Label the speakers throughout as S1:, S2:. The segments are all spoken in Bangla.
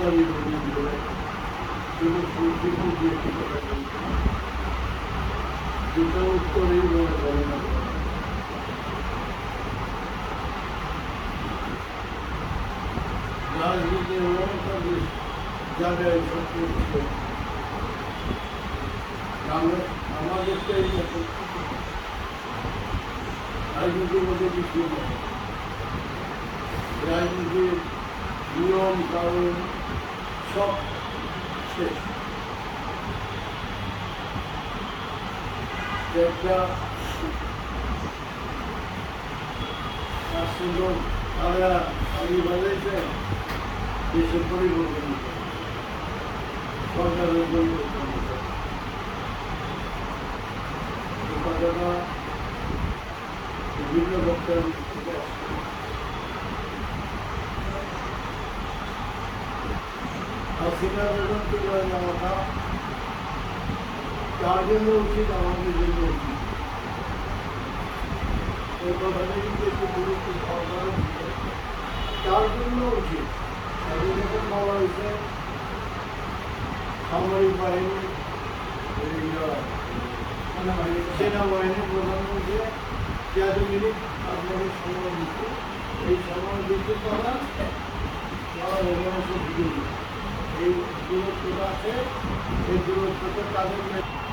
S1: উত্তরই বলে দুটো উত্তরই বলে না রাজনীতি যাবে আমাদের তো এই রাজনীতির মধ্যে কিছু নেই রাজনীতির নিয়ম কানুন সব শেষ একটা সুন্দর তারা আগে বাজাইছে দেশের পরিবর্তন সরকারের পরিবর্তন কথাটা বিভিন্ন বক্তার হাসিনা বেগম তুলে নেওয়াটা তার জন্য উচিত আমাদের জন্য উচিত এই কথাটা কিন্তু একটু গুরুত্ব সহকারে তার জন্য উচিত যখন বলা হয়েছে সামরিক বাহিনী সেনাবাহিনীর প্রধানমন্ত্রী 11 মিনিট আপনাদের সময় দিচ্ছে এই সময় দিতে তারা এই দূরত্বটা আছে এই দূরত্বটা তাদের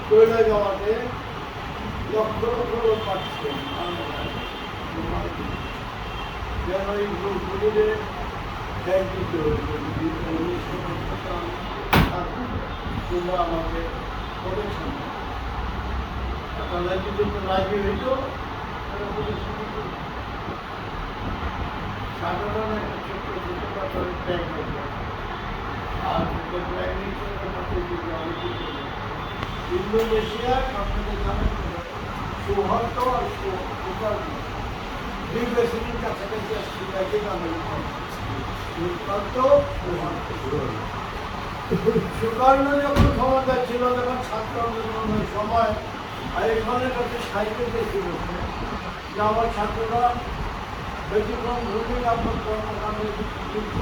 S1: তৈরি যাওয়াতে লক্ষ লক্ষ লোক পাচ্ছে যেন এই গ্রুপগুলিতে ব্যাংক দিতে হয়েছে তোমরা আমাকে প্রোটেকশন আপনারা যদি রাজি হইত সাধারণ একটা ছোট্ট ছোট পাথরের ট্যাগ হতো আর ট্যাগ নিচে ইন্দোনেশিয়া আপনাদের জানেন সৌহার্দ্য আর সৌহার্দ্য দুই দেশের কাছাকাছি আসছে তাকে আমেরিকা সুকর্ণ যখন ক্ষমতা ছিল তখন ছাত্র আন্দোলনের সময় আইফোনের কাছে সাহিত্য দেখে বসে যে আমার ছাত্ররা ব্যতিক্রম ভূমিক আপনার কর্মকাণ্ডে যুক্ত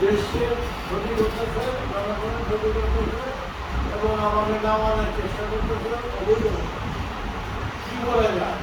S1: দেশের ক্ষতি করতেছে জনগণের ক্ষতি করতেছে এবং আমাদের নামানোর চেষ্টা করতেছে অবৈধ কি বলা যায়